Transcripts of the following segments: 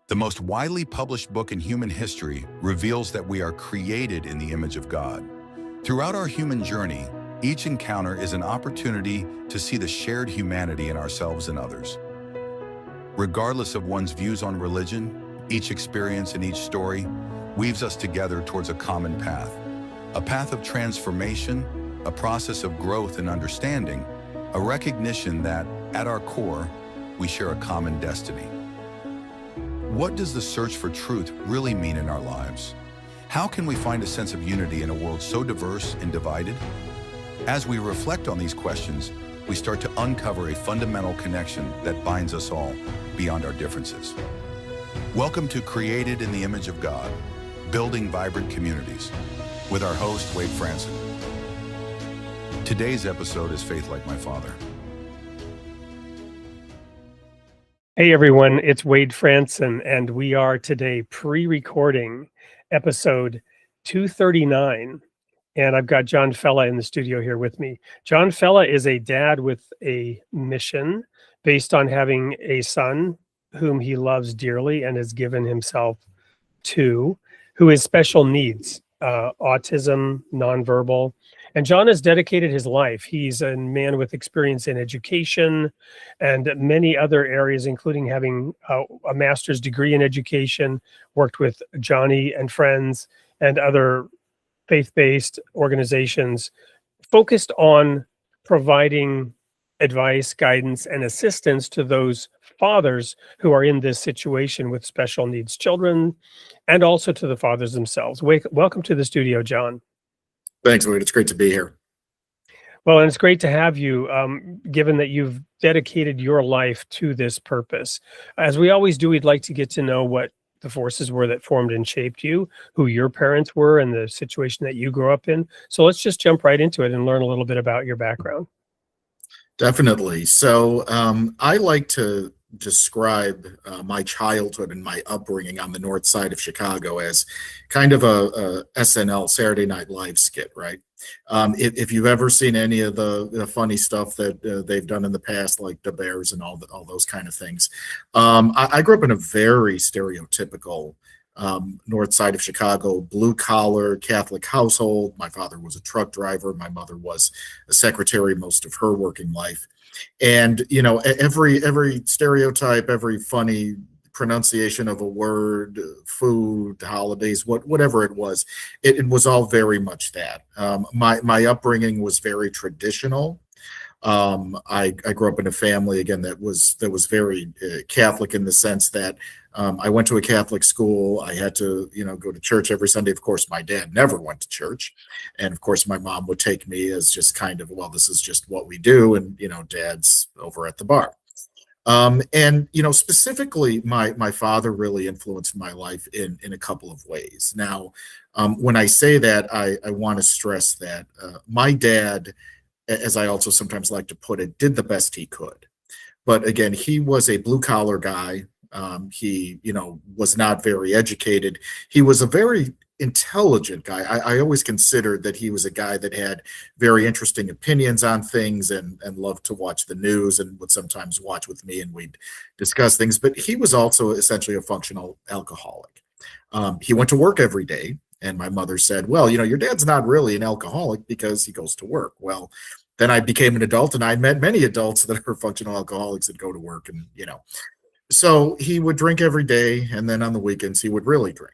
The most widely published book in human history reveals that we are created in the image of God. Throughout our human journey, each encounter is an opportunity to see the shared humanity in ourselves and others. Regardless of one's views on religion, each experience and each story weaves us together towards a common path. A path of transformation, a process of growth and understanding, a recognition that, at our core, we share a common destiny. What does the search for truth really mean in our lives? How can we find a sense of unity in a world so diverse and divided? As we reflect on these questions, we start to uncover a fundamental connection that binds us all beyond our differences. Welcome to Created in the Image of God, Building Vibrant Communities, with our host, Wade Franson. Today's episode is Faith Like My Father. Hey everyone, it's Wade Franson, and we are today pre-recording episode 239, and I've got John Fela in the studio here with me. John Fela is a dad with a mission based on having a son whom he loves dearly and has given himself to, who has special needs, autism, nonverbal. And John has dedicated his life. He's a man with experience in education and many other areas, including having a master's degree in education, worked with Johnny and Friends and other faith-based organizations focused on providing advice, guidance, and assistance to those fathers who are in this situation with special needs children, and also to the fathers themselves. Welcome to the studio, John. Thanks, Wade. It's great to be here. Well, and it's great to have you, given that you've dedicated your life to this purpose. As we always do, we'd like to get to know what the forces were that formed and shaped you, who your parents were, and the situation that you grew up in. So let's just jump right into it and learn a little bit about your background. Definitely. So I like to describe my childhood and my upbringing on the north side of Chicago as kind of a SNL, Saturday Night Live skit, right? If you've ever seen any of the funny stuff that they've done in the past, like the Bears and all those kind of things. I grew up in a very stereotypical north side of Chicago, blue collar Catholic household. My father was a truck driver. My mother was a secretary most of her working life. And, you know, every stereotype, every funny pronunciation of a word, food, holidays, whatever it was all very much that. My upbringing was very traditional. I grew up in a family, again, that was very Catholic in the sense that I went to a Catholic school. I had to, go to church every Sunday. Of course, my dad never went to church. And of course, my mom would take me as just kind of, well, this is just what we do. And, dad's over at the bar. And, specifically, my father really influenced my life in a couple of ways. Now, when I say that, I want to stress that my dad, as I also sometimes like to put it, did the best he could. But again, he was a blue collar guy. He, was not very educated. He was a very intelligent guy. I always considered that he was a guy that had very interesting opinions on things and loved to watch the news and would sometimes watch with me and we'd discuss things. But he was also essentially a functional alcoholic. He went to work every day. And my mother said, well, your dad's not really an alcoholic because he goes to work. Well, then I became an adult and I met many adults that are functional alcoholics that go to work and, So he would drink every day. And then on the weekends, he would really drink.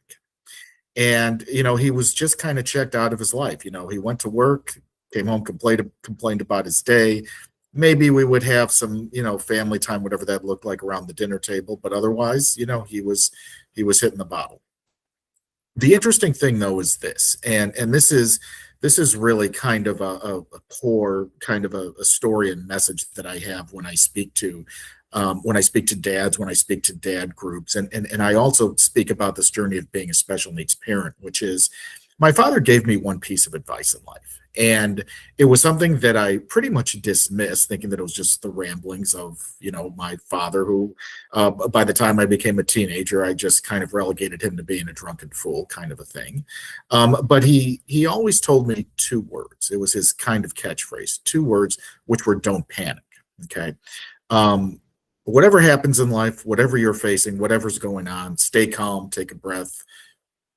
And, he was just kind of checked out of his life. He went to work, came home, complained about his day. Maybe we would have some, family time, whatever that looked like around the dinner table. But otherwise, he was hitting the bottle. The interesting thing, though, is this, and this is really kind of a core kind of a story and message that I have when I speak to dads, when I speak to dad groups, and I also speak about this journey of being a special needs parent, which is my father gave me one piece of advice in life. And it was something that I pretty much dismissed, thinking that it was just the ramblings of, my father, who, by the time I became a teenager, I just kind of relegated him to being a drunken fool kind of a thing. But he always told me two words. It was his kind of catchphrase, two words, which were "don't panic." Okay. whatever happens in life, whatever you're facing, whatever's going on, stay calm, take a breath,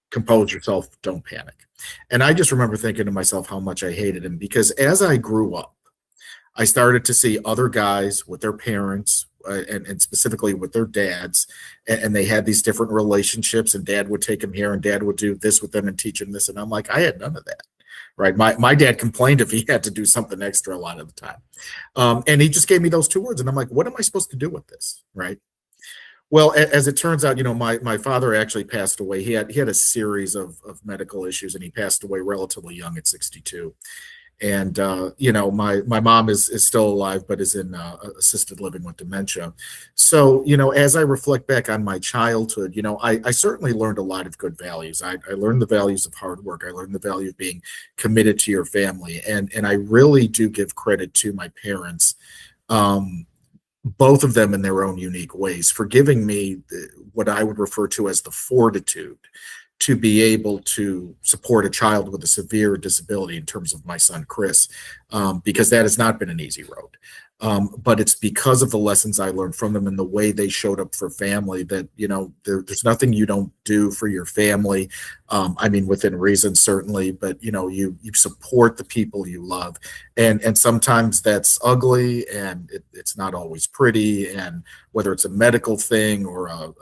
compose yourself, don't panic. And I just remember thinking to myself how much I hated him, because as I grew up, I started to see other guys with their parents, and specifically with their dads, and they had these different relationships, and dad would take them here and dad would do this with them and teach them this. And I'm like, I had none of that. Right. My dad complained if he had to do something extra a lot of the time. And he just gave me those two words. And I'm like, what am I supposed to do with this? Right. Well, as it turns out, my father actually passed away. He had a series of medical issues, and he passed away relatively young at 62. And my mom is still alive, but is in assisted living with dementia. So as I reflect back on my childhood, I certainly learned a lot of good values. I learned the values of hard work. I learned the value of being committed to your family, and I really do give credit to my parents, both of them in their own unique ways, for giving me what I would refer to as the fortitude to be able to support a child with a severe disability, in terms of my son, Chris, because that has not been an easy road. But it's because of the lessons I learned from them and the way they showed up for family that, there's nothing you don't do for your family. I mean, within reason, certainly, but, you support the people you love. And sometimes that's ugly, and it's not always pretty. And whether it's a medical thing or a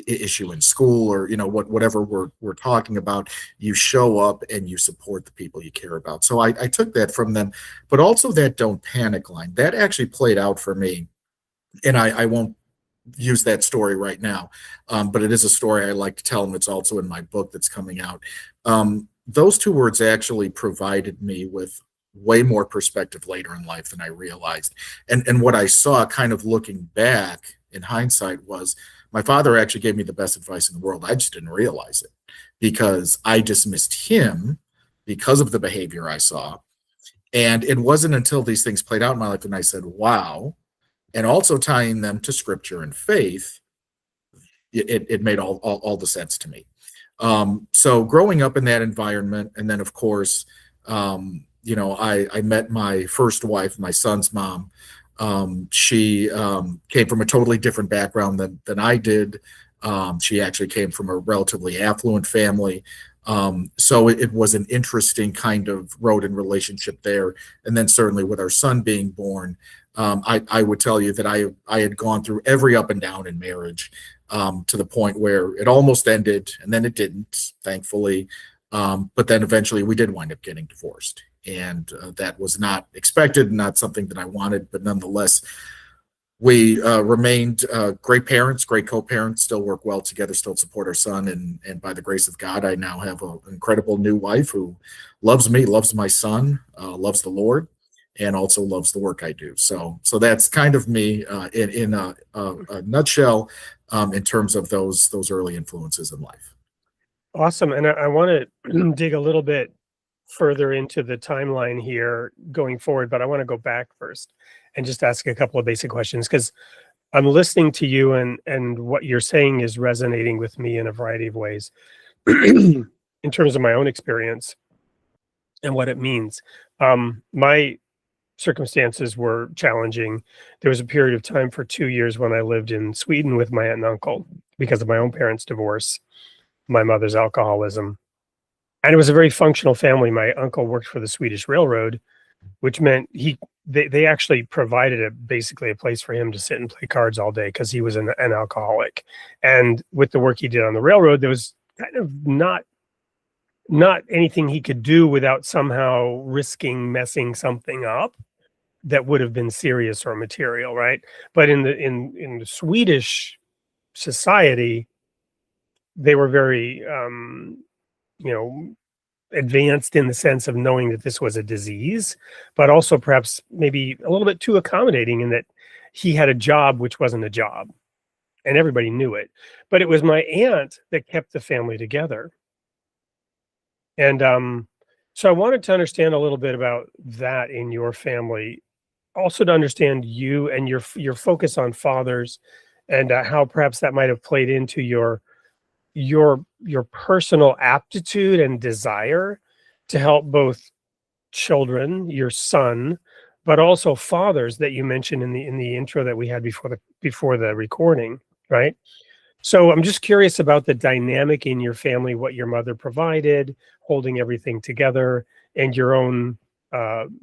issue in school, or whatever we're talking about, you show up and you support the people you care about. So I took that from them, but also that don't panic line that actually played out for me. And I won't use that story right now, but it is a story I like to tell, and it's also in my book that's coming out. Those two words actually provided me with way more perspective later in life than I realized. And what I saw, kind of looking back in hindsight, was my father actually gave me the best advice in the world. I just didn't realize it, because I dismissed him because of the behavior I saw. And it wasn't until these things played out in my life and I said, wow, and also tying them to scripture and faith, it made all the sense to me. So growing up in that environment, and then of course, I met my first wife, my son's mom. She came from a totally different background than I did. She actually came from a relatively affluent family. So it was an interesting kind of road and relationship there. And then certainly with our son being born, I would tell you that I had gone through every up and down in marriage, to the point where it almost ended, and then it didn't, thankfully. But then eventually we did wind up getting divorced. And that was not expected, not something that I wanted, but nonetheless, we remained great parents, great co-parents, still work well together, still support our son. And by the grace of God, I now have an incredible new wife who loves me, loves my son, loves the Lord, and also loves the work I do. So that's kind of me in a nutshell, in terms of those early influences in life. Awesome. And I want to dig a little bit further into the timeline here going forward, but I want to go back first and just ask a couple of basic questions, because I'm listening to you, and what you're saying is resonating with me in a variety of ways in terms of my own experience and what it means. My circumstances were challenging. There was a period of time for 2 years when I lived in Sweden with my aunt and uncle because of my own parents' divorce, my mother's alcoholism. And it was a very functional family. My uncle worked for the Swedish Railroad, which meant they actually provided basically a place for him to sit and play cards all day, because he was an alcoholic. And with the work he did on the railroad, there was kind of not anything he could do without somehow risking messing something up that would have been serious or material, right? But in the Swedish society, they were very advanced in the sense of knowing that this was a disease, but also perhaps maybe a little bit too accommodating in that he had a job which wasn't a job, and everybody knew it. But it was my aunt that kept the family together. And so I wanted to understand a little bit about that in your family, also to understand you and your focus on fathers, and how perhaps that might have played into your personal aptitude and desire to help both children, your son, but also fathers that you mentioned in the intro that we had before the recording, right? So I'm just curious about the dynamic in your family, what your mother provided, holding everything together, and your own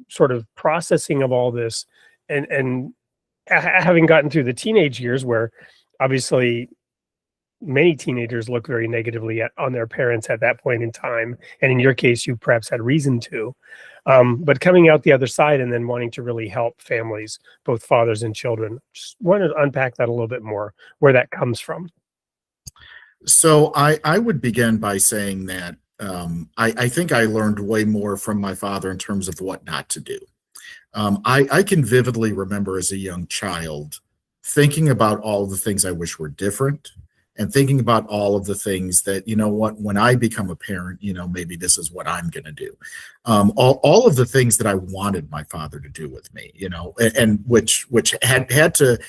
sort of processing of all this, and having gotten through the teenage years, where obviously many teenagers look very negatively on their parents at that point in time, and in your case, you perhaps had reason to. But coming out the other side and then wanting to really help families, both fathers and children, just want to unpack that a little bit more, where that comes from. So I would begin by saying that I think I learned way more from my father in terms of what not to do. I can vividly remember as a young child thinking about all the things I wish were different, and thinking about all of the things that, you know what, when I become a parent, maybe this is what I'm going to do. All of the things that I wanted my father to do with me, and which had to,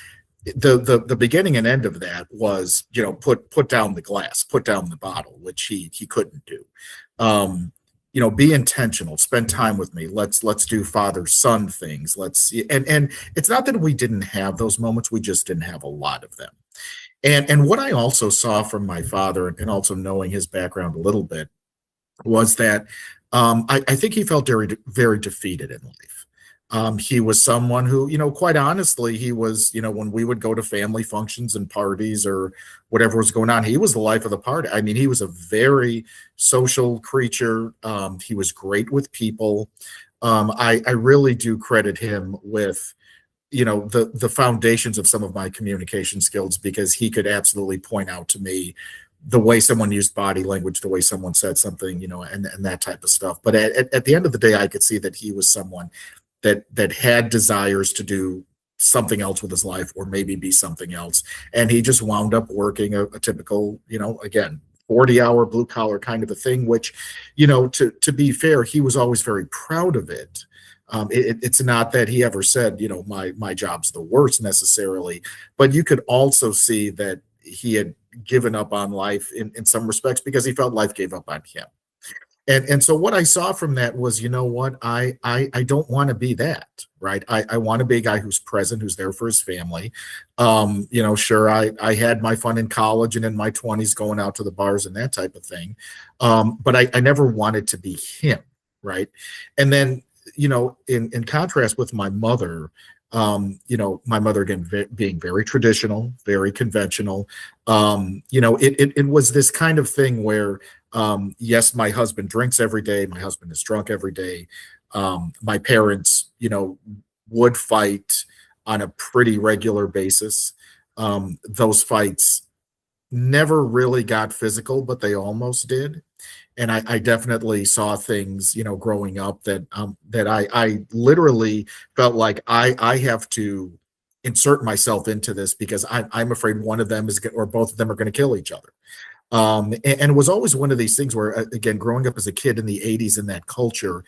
the beginning and end of that was, put down the glass, put down the bottle, which he couldn't do. Be intentional, spend time with me. Let's do father son things. And it's not that we didn't have those moments, we just didn't have a lot of them. And what I also saw from my father, and also knowing his background a little bit, was that I think he felt very, very defeated in life. He was someone who, quite honestly, he was, when we would go to family functions and parties or whatever was going on, he was the life of the party. I mean, he was a very social creature. He was great with people. I really do credit him with, the foundations of some of my communication skills, because he could absolutely point out to me the way someone used body language, the way someone said something, and that type of stuff. But at the end of the day, I could see that he was someone that had desires to do something else with his life, or maybe be something else. And he just wound up working a typical, again, 40-hour blue collar kind of a thing, which, to be fair, he was always very proud of it. It's not that he ever said, my job's the worst necessarily, but you could also see that he had given up on life in some respects, because he felt life gave up on him. And so what I saw from that was, what, I don't want to be that, right? I want to be a guy who's present, who's there for his family. Sure, I had my fun in college and in my 20s going out to the bars and that type of thing. But I never wanted to be him, right? And then, in contrast with my mother, my mother, again, being very traditional, very conventional, it was this kind of thing where, yes, my husband drinks every day. My husband is drunk every day. My parents, would fight on a pretty regular basis. Those fights never really got physical, but they almost did. And I definitely saw things, growing up that I literally felt like I have to insert myself into this, because I'm afraid one of them or both of them are going to kill each other. And it was always one of these things where, again, growing up as a kid in the 80s in that culture,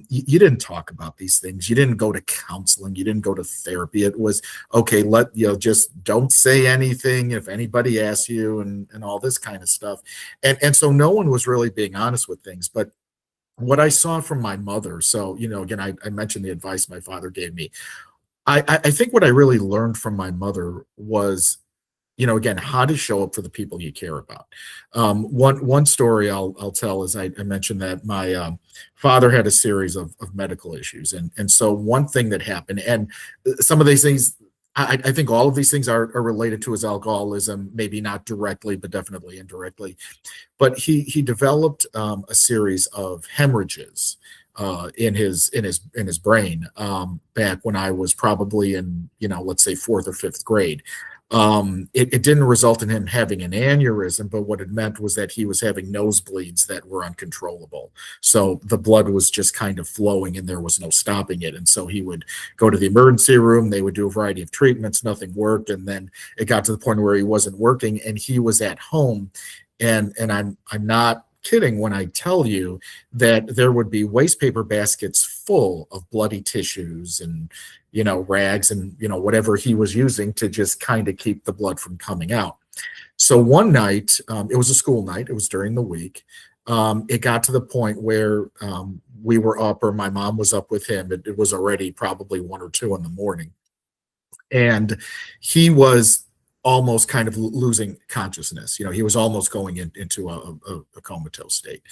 you didn't talk about these things. You didn't go to counseling. You didn't go to therapy. It was, okay, just don't say anything if anybody asks you, and all this kind of stuff. And so no one was really being honest with things. But what I saw from my mother, so, again, I mentioned the advice my father gave me. I think what I really learned from my mother was, again, how to show up for the people you care about. One story I'll tell is I mentioned that my father had a series of medical issues. And so one thing that happened, and some of these things, I think all of these things are related to his alcoholism, maybe not directly, but definitely indirectly. But he developed a series of hemorrhages in his brain back when I was probably in, let's say, fourth or fifth grade. It didn't result in him having an aneurysm, but what it meant was that he was having nosebleeds that were uncontrollable. So the blood was just kind of flowing and there was no stopping it. And so he would go to the emergency room. They would do a variety of treatments. Nothing worked. And then it got to the point where he wasn't working and he was at home. And I'm not kidding when I tell you that there would be waste paper baskets full of bloody tissues and, rags and, whatever he was using to just kind of keep the blood from coming out. So one night, it was a school night, it was during the week. It got to the point where we were up, or my mom was up with him. It was already probably 1 or 2 in the morning, and he was almost kind of losing consciousness. He was almost going into a comatose state.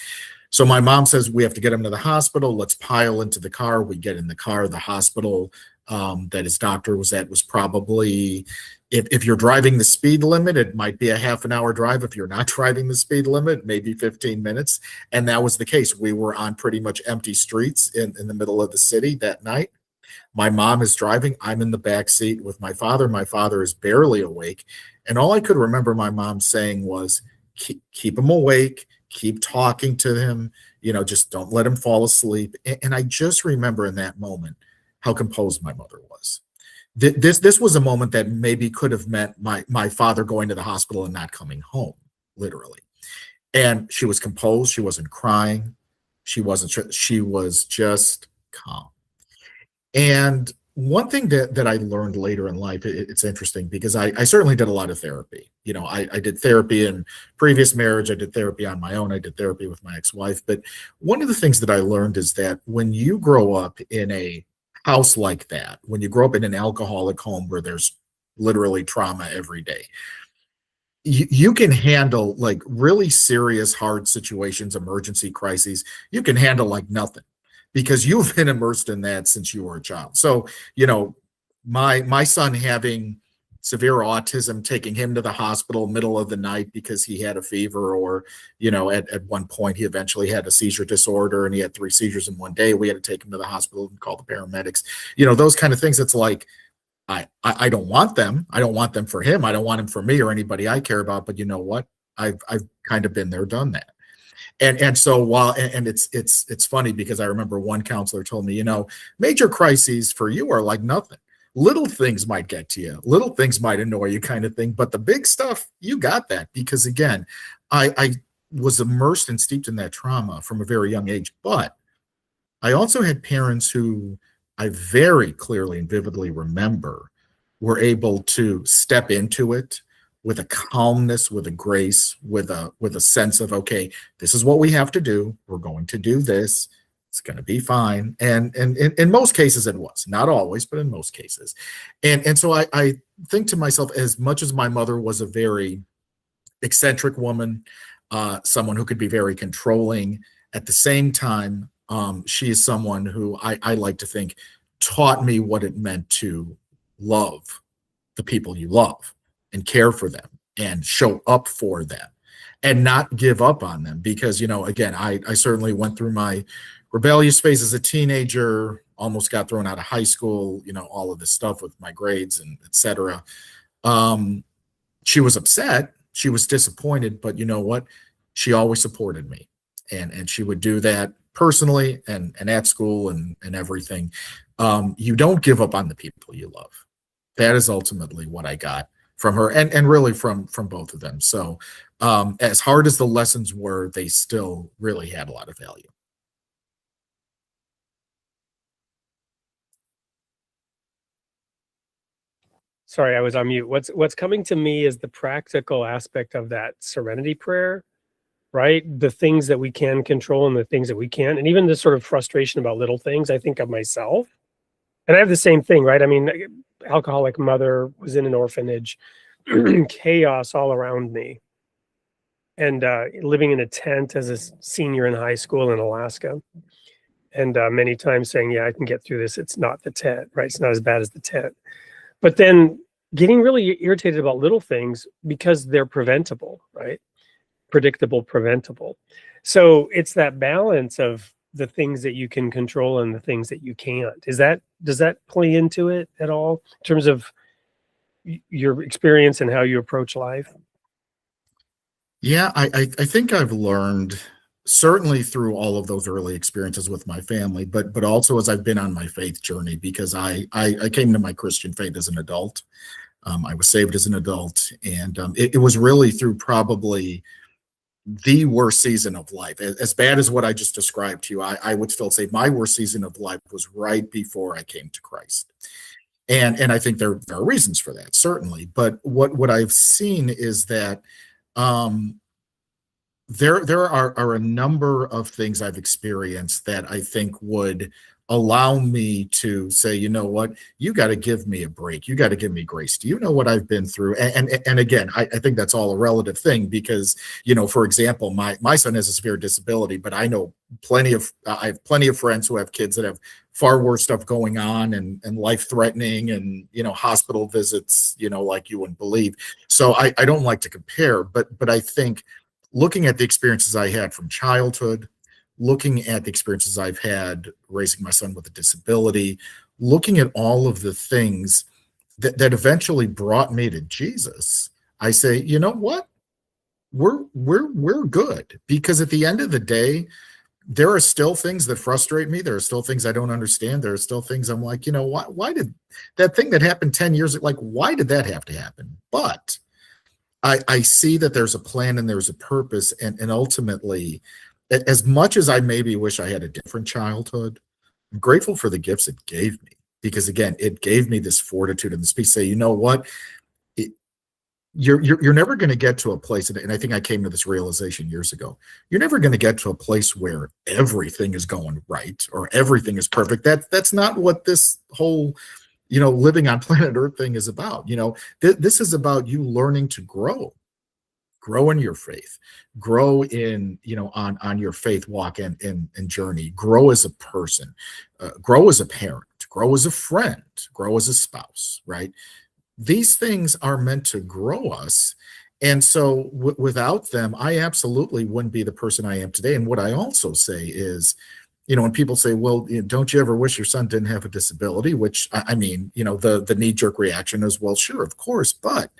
So my mom says, we have to get him to the hospital. Let's pile into the car. We get in the car. The hospital that his doctor was at was probably, if you're driving the speed limit, it might be a half an hour drive. If you're not driving the speed limit, maybe 15 minutes. And that was the case. We were on pretty much empty streets in the middle of the city that night. My mom is driving. I'm in the back seat with my father. My father is barely awake. And all I could remember my mom saying was, keep him awake, keep talking to him, just don't let him fall asleep. And I just remember in that moment how composed my mother was. This was a moment that maybe could have meant my father going to the hospital and not coming home, literally. And she was composed. She wasn't crying. She was just calm. And one thing that I learned later in life, it's interesting because I certainly did a lot of therapy. I did therapy in previous marriage. I did therapy on my own. I did therapy with my ex-wife. But one of the things that I learned is that when you grow up in a house like that, when you grow up in an alcoholic home where there's literally trauma every day, you can handle like really serious, hard situations, emergency crises. You can handle like nothing, because you've been immersed in that since you were a child. So, my son having severe autism, taking him to the hospital middle of the night because he had a fever, or, at one point he eventually had a seizure disorder and he had 3 seizures in one day. We had to take him to the hospital and call the paramedics, those kind of things. It's like, I don't want them. I don't want them for him. I don't want him for me or anybody I care about. But you know what? I've kind of been there, done that. And so it's funny because I remember one counselor told me, major crises for you are like nothing. Little things might get to you, little things might annoy you, kind of thing, but the big stuff, you got that. Because again, I was immersed and steeped in that trauma from a very young age. But I also had parents who I very clearly and vividly remember were able to step into it with a calmness, with a grace, with a sense of, okay, this is what we have to do. We're going to do this. It's going to be fine. And in most cases it was, not always, but in most cases. And so I think to myself, as much as my mother was a very eccentric woman, someone who could be very controlling, at the same time, she is someone who I like to think taught me what it meant to love the people you love and care for them and show up for them and not give up on them. Because, again, I certainly went through my rebellious phase as a teenager, almost got thrown out of high school, all of this stuff with my grades and et cetera. She was upset. She was disappointed, but you know what? She always supported me. And she would do that personally and at school and everything. You don't give up on the people you love. That is ultimately what I got from her, and really from both of them. So as hard as the lessons were, they still really had a lot of value. Sorry, I was on mute. What's coming to me is the practical aspect of that serenity prayer, right? The things that we can control and the things that we can't, and even the sort of frustration about little things. I think of myself, and I have the same thing, right? I mean, alcoholic mother, was in an orphanage, chaos all around me, and living in a tent as a senior in high school in Alaska, and many times saying, "Yeah, I can get through this. It's not the tent, right? It's not as bad as the tent." But then getting really irritated about little things because they're preventable, right? Predictable, preventable. So it's that balance of the things that you can control and the things that you can't. Does that play into it at all in terms of your experience and how you approach life? Yeah, I think I've learned, certainly through all of those early experiences with my family, but also as I've been on my faith journey, because I came to my Christian faith as an adult. I was saved as an adult, and it was really through probably the worst season of life. As bad as what I just described to you, I would still say my worst season of life was right before I came to Christ. And I think there are reasons for that, certainly. But what I've seen is that there are a number of things I've experienced that I think would allow me to say, you know what, you got to give me a break. You got to give me grace. Do you know what I've been through? And again, I think that's all a relative thing because, for example, my son has a severe disability, but I know I have plenty of friends who have kids that have far worse stuff going on and life threatening and, hospital visits, like you wouldn't believe. So I don't like to compare, but I think looking at the experiences I had from childhood, looking at the experiences I've had raising my son with a disability, looking at all of the things that eventually brought me to Jesus, I say, you know what? We're good, because at the end of the day, there are still things that frustrate me. There are still things I don't understand. There are still things I'm like, why did that thing that happened 10 years ago, like, why did that have to happen? But I see that there's a plan and there's a purpose, and ultimately, as much as I maybe wish I had a different childhood, I'm grateful for the gifts it gave me, because again, it gave me this fortitude and this peace. Say, you know what, you're never going to get to a place, and I think I came to this realization years ago. You're never going to get to a place where everything is going right or everything is perfect. That's not what this whole living on planet Earth thing is about. This is about you learning to grow in your faith, grow in, on your faith walk and journey, grow as a person, grow as a parent, grow as a friend, grow as a spouse, right? These things are meant to grow us. And so without them, I absolutely wouldn't be the person I am today. And what I also say is, when people say, well, don't you ever wish your son didn't have a disability? Which I mean, the knee-jerk reaction is, well, sure, of course. But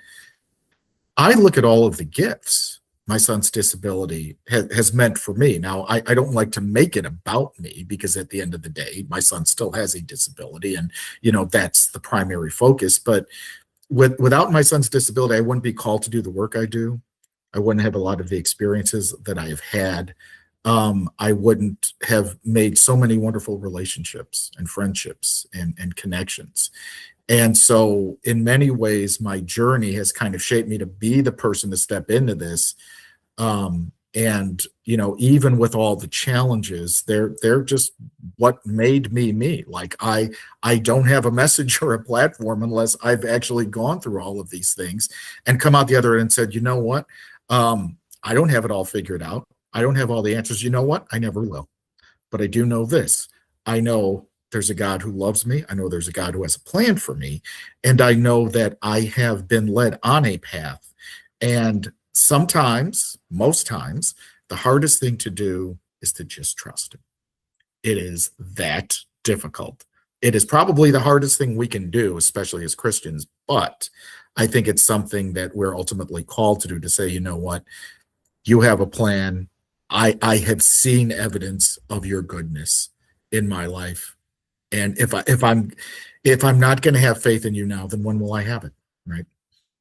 I look at all of the gifts my son's disability has meant for me. Now, I don't like to make it about me, because at the end of the day, my son still has a disability, and, that's the primary focus. But without my son's disability, I wouldn't be called to do the work I do. I wouldn't have a lot of the experiences that I have had. I wouldn't have made so many wonderful relationships and friendships and connections. And so in many ways, my journey has kind of shaped me to be the person to step into this. And, even with all the challenges, they're just what made me. Like, I don't have a message or a platform unless I've actually gone through all of these things and come out the other end and said, you know what? I don't have it all figured out. I don't have all the answers. You know what? I never will. But I do know this. I know there's a God who loves me. I know there's a God who has a plan for me. And I know that I have been led on a path. And sometimes, most times, the hardest thing to do is to just trust him. It is that difficult. It is probably the hardest thing we can do, especially as Christians. But I think it's something that we're ultimately called to do, to say, you know what, you have a plan. I have seen evidence of your goodness in my life. And if I'm not going to have faith in you now, then when will I have it? Right.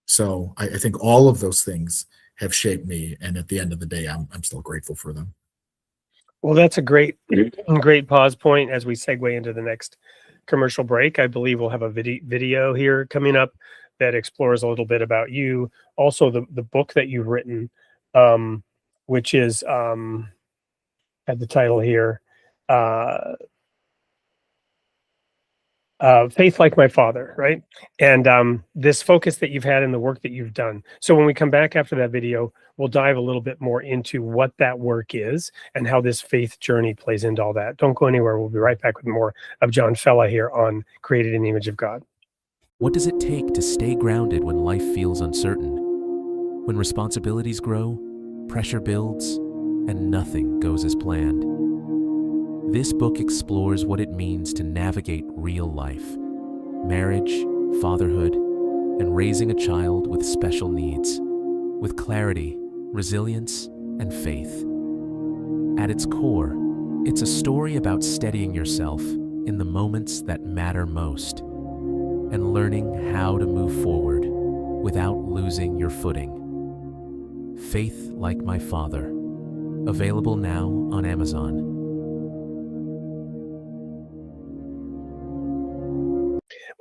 So I think all of those things have shaped me. And at the end of the day, I'm still grateful for them. Well, that's a great pause point as we segue into the next commercial break. I believe we'll have a video here coming up that explores a little bit about you. Also, the book that you've written, which is at the title here, Faith Like My Father, right? And this focus that you've had in the work that you've done. So when we come back after that video, we'll dive a little bit more into what that work is and how this faith journey plays into all that. Don't go anywhere. We'll be right back with more of John Fela here on Created in the Image of God. What does it take to stay grounded when life feels uncertain? When responsibilities grow, pressure builds, and nothing goes as planned. This book explores what it means to navigate real life, marriage, fatherhood, and raising a child with special needs, with clarity, resilience, and faith. At its core, it's a story about steadying yourself in the moments that matter most and learning how to move forward without losing your footing. Faith Like My Father, available now on Amazon.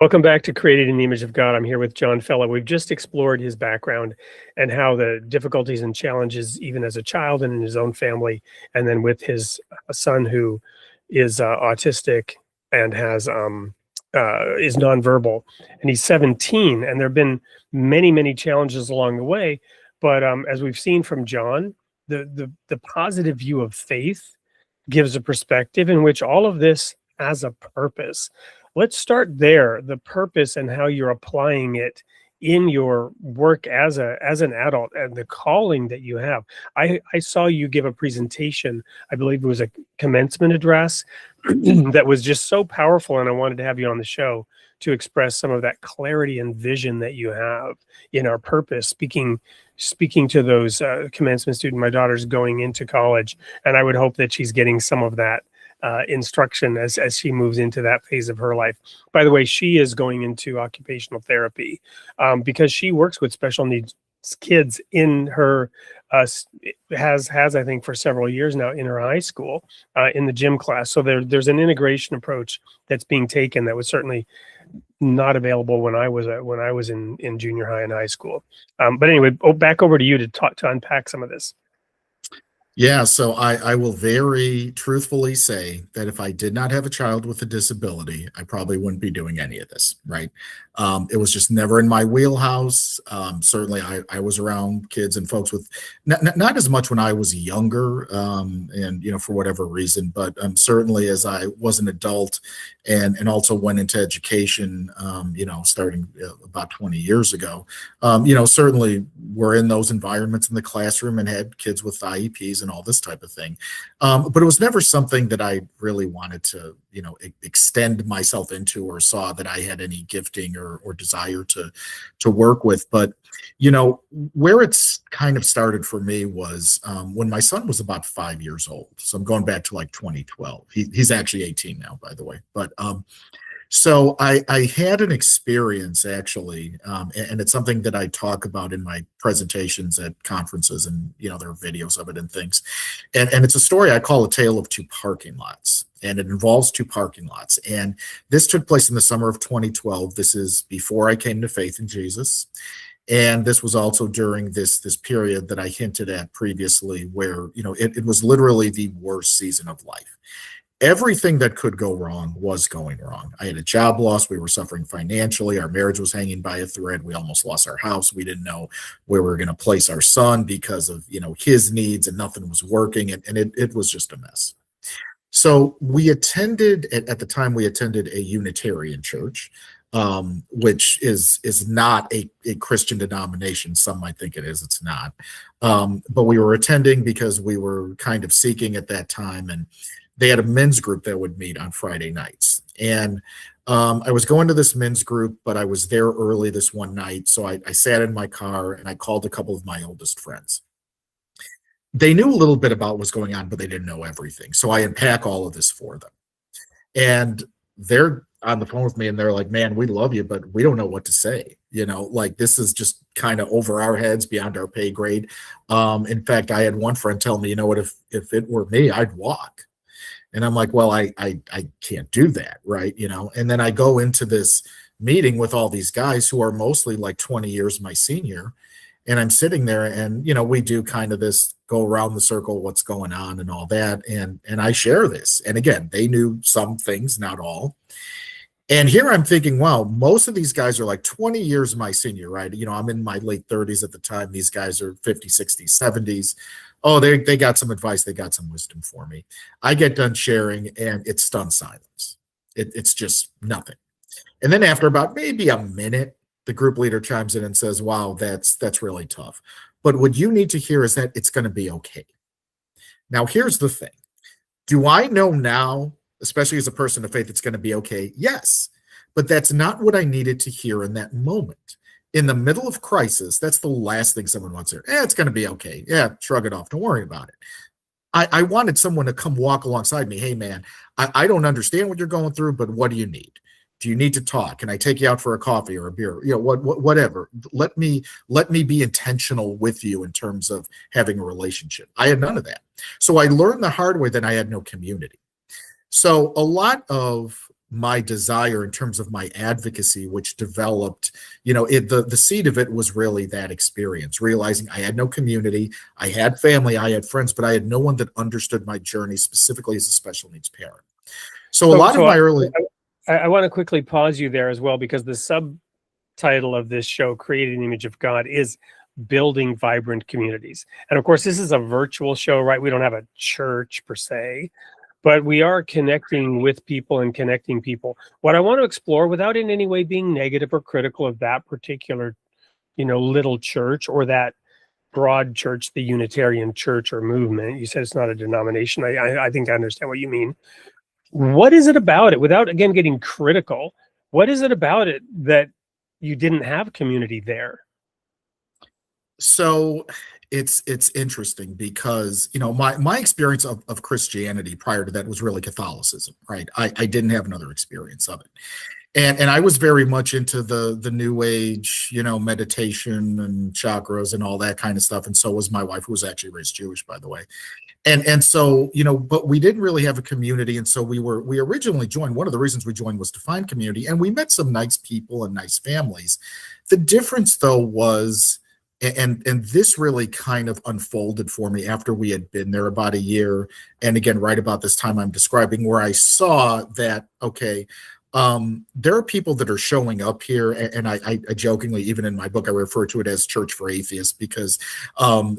Welcome back to Created in the Image of God. I'm here with John Fela. We've just explored his background and how the difficulties and challenges, even as a child and in his own family, and then with his son who is autistic and has is nonverbal, and he's 17. And there have been many, many challenges along the way. But as we've seen from John, the positive view of faith gives a perspective in which all of this has a purpose. Let's start there, the purpose and how you're applying it in your work as an adult and the calling that you have. I saw you give a presentation, I believe it was a commencement address that was just so powerful, and I wanted to have you on the show to express some of that clarity and vision that you have in our purpose, speaking to those commencement students. My daughter's going into college, and I would hope that she's getting some of that instruction as she moves into that phase of her life. By the way, she is going into occupational therapy because she works with special needs kids in her has I think for several years now in her high school in the gym class. So there's an integration approach that's being taken that was certainly not available when I was in junior high and high school. But anyway, back over to you to unpack some of this. Yeah, so I will very truthfully say that if I did not have a child with a disability, I probably wouldn't be doing any of this, right? It was just never in my wheelhouse. Certainly, I was around kids and folks with not as much when I was younger, and for whatever reason, but certainly as I was an adult and also went into education, starting about 20 years ago, certainly we're in those environments in the classroom and had kids with IEPs and all this type of thing. But it was never something that I really wanted to, extend myself into or saw that I had any gifting or desire to work with. But, where it's kind of started for me was when my son was about 5 years old. So I'm going back to like 2012. He's actually 18 now, by the way. But so I had an experience actually, and it's something that I talk about in my presentations at conferences, and there are videos of it and things. And it's a story I call A Tale of Two Parking Lots, and it involves two parking lots. And this took place in the summer of 2012. This is before I came to faith in Jesus. And this was also during this period that I hinted at previously, where it was literally the worst season of life. Everything that could go wrong was going wrong. I had a job loss. We were suffering financially. Our marriage was hanging by a thread. We almost lost our house. We didn't know where we were going to place our son because of his needs, and nothing was working. And it was just a mess. So we attended, at the time, we attended a Unitarian church, which is not a Christian denomination. Some might think it is. It's not. But we were attending because we were kind of seeking at that time, and they had a men's group that would meet on Friday nights. And I was going to this men's group, but I was there early this one night. So I sat in my car and I called a couple of my oldest friends. They knew a little bit about what was going on, but they didn't know everything. So I unpack all of this for them. And they're on the phone with me and they're like, "Man, we love you, but we don't know what to say. This is just kind of over our heads, beyond our pay grade." In fact, I had one friend tell me, "What, if it were me, I'd walk." And I'm like, "Well, I can't do that, right?" And then I go into this meeting with all these guys who are mostly like 20 years my senior. And I'm sitting there and, we do kind of this go around the circle, what's going on and all that. And I share this. And again, they knew some things, not all. And here I'm thinking, wow, most of these guys are like 20 years my senior, right? I'm in my late 30s at the time. These guys are 50, 60s, 70s. Oh, they got some advice. They got some wisdom for me. I get done sharing and it's stunned silence. It's just nothing. And then after about maybe a minute, the group leader chimes in and says, "Wow, that's really tough. But what you need to hear is that it's going to be okay." Now, here's the thing. Do I know now, especially as a person of faith, it's going to be okay? Yes. But that's not what I needed to hear in that moment. In the middle of crisis, that's the last thing someone wants to hear. It's going to be okay. Yeah, shrug it off. Don't worry about it. I wanted someone to come walk alongside me. "Hey, man, I don't understand what you're going through, but what do you need? Do you need to talk? Can I take you out for a coffee or a beer? Whatever. Let me be intentional with you in terms of having a relationship." I had none of that. So I learned the hard way that I had no community. So a lot of my desire in terms of my advocacy, which developed, the seed of it was really that experience, realizing I had no community, I had family, I had friends, but I had no one that understood my journey specifically as a special needs parent. So a lot of my early... I want to quickly pause you there as well, because the subtitle of this show, Creating the Image of God, is building vibrant communities. And of course, this is a virtual show, right? We don't have a church per se, but we are connecting with people and connecting people. What I want to explore, without in any way being negative or critical of that particular, little church or that broad church, the Unitarian Church or movement. You said it's not a denomination. I think I understand what you mean. What is it about it, without again getting critical, what is it about it that you didn't have community there? So it's interesting because, my experience of Christianity prior to that was really Catholicism, right? I didn't have another experience of it. And I was very much into the new age, meditation and chakras and all that kind of stuff. And so was my wife, who was actually raised Jewish, by the way. And so, but we didn't really have a community. And so we originally joined. One of the reasons we joined was to find community. And we met some nice people and nice families. The difference, though, was, and this really kind of unfolded for me after we had been there about a year. And again, right about this time I'm describing, where I saw that, okay, there are people that are showing up here, and I jokingly, even in my book, I refer to it as church for atheists, because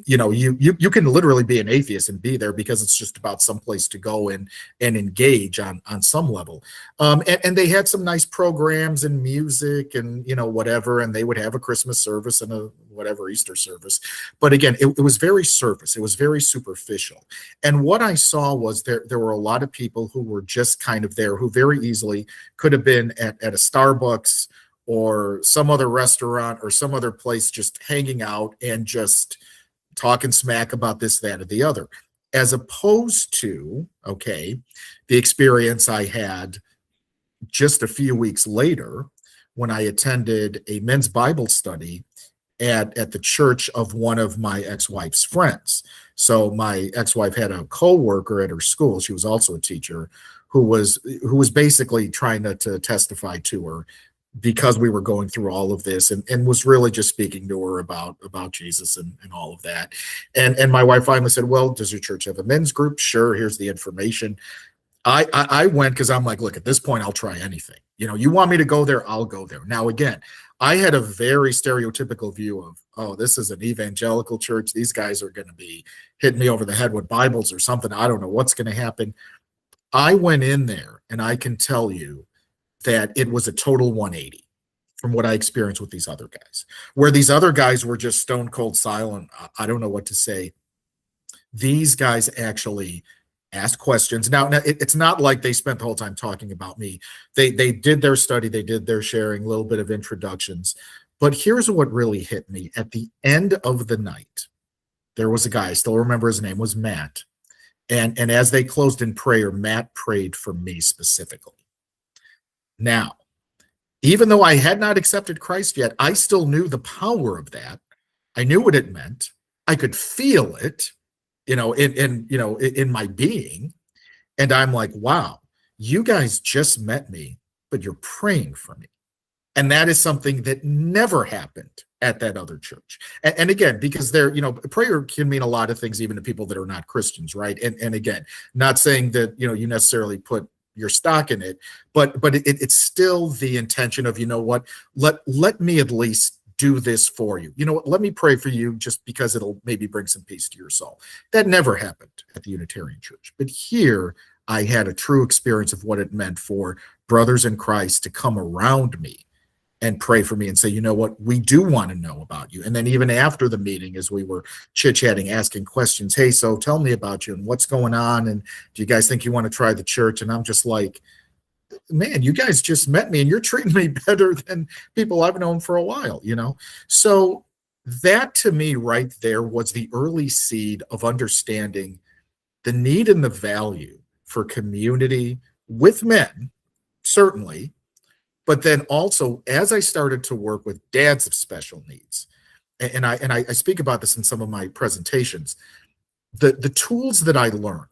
you can literally be an atheist and be there because it's just about some place to go and engage on some level. And they had some nice programs and music and whatever, and they would have a Christmas service and a whatever Easter service. But again, it was very surface. It was very superficial. And what I saw was there were a lot of people who were just kind of there, who very easily could have been at a Starbucks or some other restaurant or some other place, just hanging out and just talking smack about this, that, or the other, as opposed to, okay, the experience I had just a few weeks later when I attended a men's Bible study at the church of one of my ex-wife's friends. So my ex-wife had a co-worker at her school. She was also a teacher, who was basically trying to testify to her because we were going through all of this, and was really just speaking to her about Jesus and all of that. And my wife finally said, well, does your church have a men's group? Sure, here's the information. I went because I'm like, look, at this point, I'll try anything. You want me to go there, I'll go there. Now, again, I had a very stereotypical view of, oh, this is an evangelical church. These guys are going to be hitting me over the head with Bibles or something. I don't know what's going to happen. I went in there, and I can tell you that it was a total 180 from what I experienced with these other guys, where these other guys were just stone cold silent. I don't know what to say. These guys actually asked questions. Now it's not like they spent the whole time talking about me. They did their study, they did their sharing, a little bit of introductions. But here's what really hit me. At the end of the night, there was a guy, I still remember his name was Matt. And as they closed in prayer, Matt prayed for me specifically. Now, even though I had not accepted Christ yet, I still knew the power of that. I knew what it meant. I could feel it, in my being. And I'm like, wow, you guys just met me, but you're praying for me. And that is something that never happened at that other church. And again, because prayer can mean a lot of things, even to people that are not Christians, right? And again, not saying that, you necessarily put your stock in it, but it's still the intention of, let me at least do this for you. Let me pray for you just because it'll maybe bring some peace to your soul. That never happened at the Unitarian Church. But here I had a true experience of what it meant for brothers in Christ to come around me and pray for me and say, you know what, we do want to know about you. And then even after the meeting, as we were chit-chatting, asking questions, hey, so tell me about you and what's going on, and do you guys think you want to try the church? And I'm just like, man, you guys just met me and you're treating me better than people I've known for a while, So that to me right there was the early seed of understanding the need and the value for community with men, certainly, but then also as I started to work with dads of special needs, and I speak about this in some of my presentations, the tools that I learned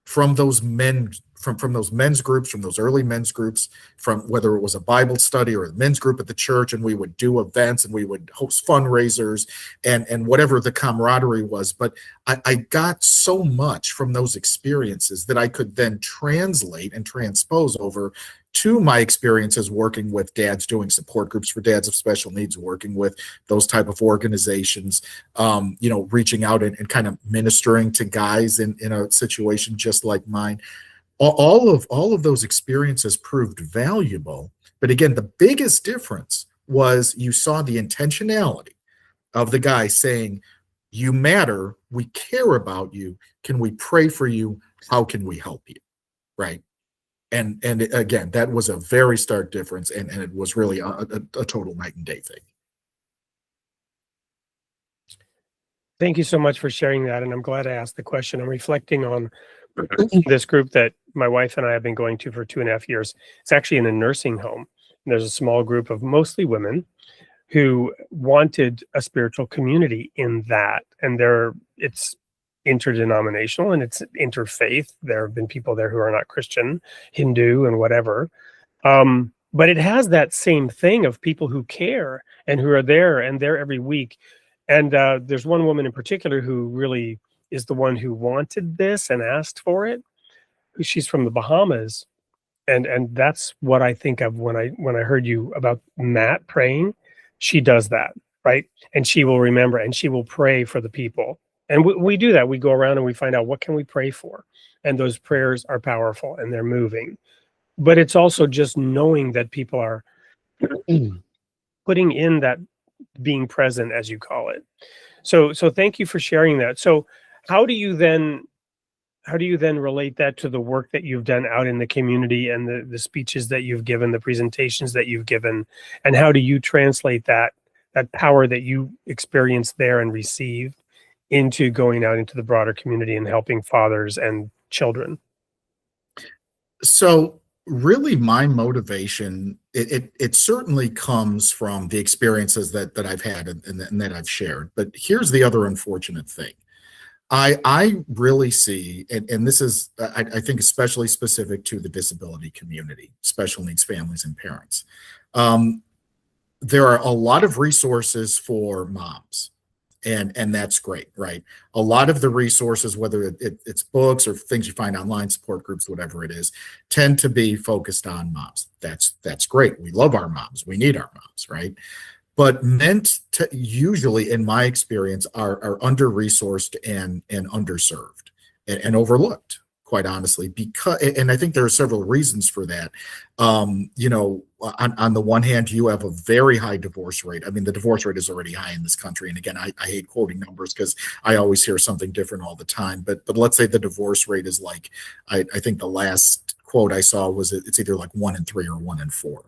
from those men, from those men's groups, from those early men's groups, from whether it was a Bible study or a men's group at the church, and we would do events and we would host fundraisers and whatever the camaraderie was. But I got so much from those experiences that I could then translate and transpose over to my experiences working with dads, doing support groups for dads of special needs, working with those type of organizations, reaching out and kind of ministering to guys in a situation just like mine. All of those experiences proved valuable. But again, the biggest difference was you saw the intentionality of the guy saying, you matter, we care about you, can we pray for you, how can we help you, right? And again, that was a very stark difference, and it was really a total night and day thing. Thank you so much for sharing that, and I'm glad I asked the question. I'm reflecting on this group that my wife and I have been going to for 2.5 years. It's actually in a nursing home. And there's a small group of mostly women who wanted a spiritual community in that, and it's interdenominational and it's interfaith. There have been people there who are not Christian, Hindu, and whatever. But it has that same thing of people who care and who are there and there every week. And there's one woman in particular who really is the one who wanted this and asked for it. She's from the Bahamas. And that's what I think of when I heard you about Matt praying. She does that, right? And she will remember and she will pray for the people. And we do that. We go around and we find out, what can we pray for? And those prayers are powerful and they're moving. But it's also just knowing that people are putting in that being present, as you call it. So thank you for sharing that. So how do you then relate that to the work that you've done out in the community and the speeches that you've given, the presentations that you've given, and how do you translate that power that you experienced there and received into going out into the broader community and helping fathers and children? So really my motivation, it certainly comes from the experiences that I've had and that I've shared. But here's the other unfortunate thing. I really see, and this is, I think, especially specific to the disability community, special needs families and parents. There are a lot of resources for moms. And that's great, right? A lot of the resources, whether it's books or things you find online, support groups, whatever it is, tend to be focused on moms. That's great. We love our moms. We need our moms, right? But meant to usually, in my experience, are under-resourced and underserved and overlooked, quite honestly, because, and I think there are several reasons for that. On the one hand, you have a very high divorce rate. I mean, the divorce rate is already high in this country. And again, I hate quoting numbers because I always hear something different all the time. But let's say the divorce rate is like, I think the last quote I saw was it's either like 1 in 3 or 1 in 4.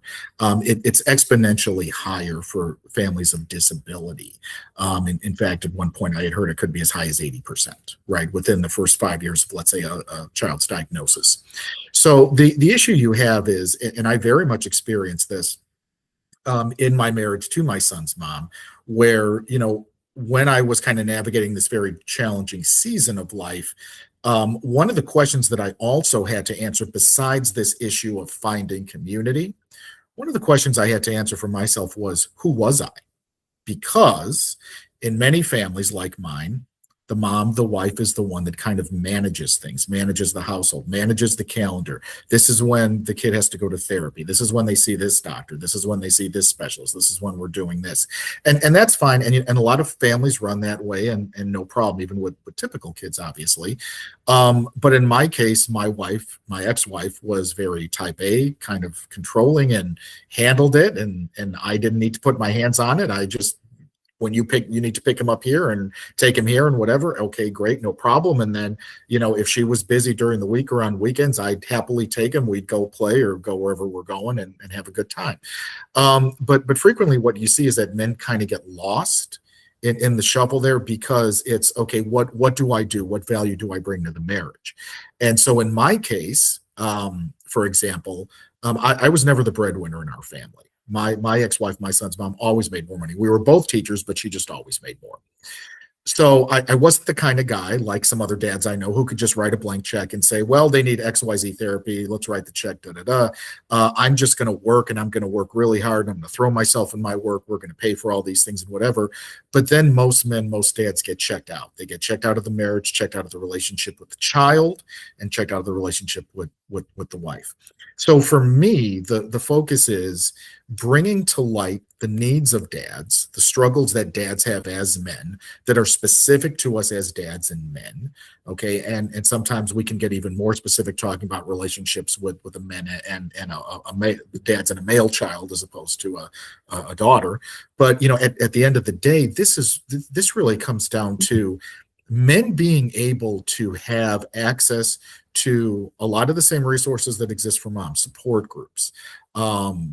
It's exponentially higher for families of disability. In fact, at one point I had heard it could be as high as 80%, right, within the first 5 years of, let's say, a child's diagnosis. So the issue you have is, and I very much experienced this in my marriage to my son's mom, where, when I was kind of navigating this very challenging season of life, one of the questions that I also had to answer, besides this issue of finding community, one of the questions I had to answer for myself was, who was I? Because in many families like mine, the mom, the wife is the one that kind of manages things, manages the household, manages the calendar. This is when the kid has to go to therapy. This is when they see this doctor. This is when they see this specialist. This is when we're doing this. And that's fine. And a lot of families run that way and no problem, even with typical kids, obviously. But in my case, my ex-wife was very type A, kind of controlling and handled it. And I didn't need to put my hands on it. I just, when you need to pick him up here and take him here and whatever. Okay, great, no problem. And then, if she was busy during the week or on weekends, I'd happily take him. We'd go play or go wherever we're going and have a good time. But frequently what you see is that men kind of get lost in the shuffle there, because it's, okay, what do I do? What value do I bring to the marriage? And so in my case, for example, I was never the breadwinner in our family. My ex-wife, my son's mom, always made more money. We were both teachers, but she just always made more. So I wasn't the kind of guy, like some other dads I know, who could just write a blank check and say, well, they need XYZ therapy. Let's write the check, da, da, da. I'm just going to work, and I'm going to work really hard. I'm going to throw myself in my work. We're going to pay for all these things and whatever. But then most men, most dads get checked out. They get checked out of the marriage, checked out of the relationship with the child, and checked out of the relationship with the wife. So for me, the focus is bringing to light the needs of dads, the struggles that dads have as men that are specific to us as dads and men. Okay. And sometimes we can get even more specific, talking about relationships with a men and dads and a male child as opposed to a daughter. But, at the end of the day, this really comes down to men being able to have access to a lot of the same resources that exist for moms, support groups,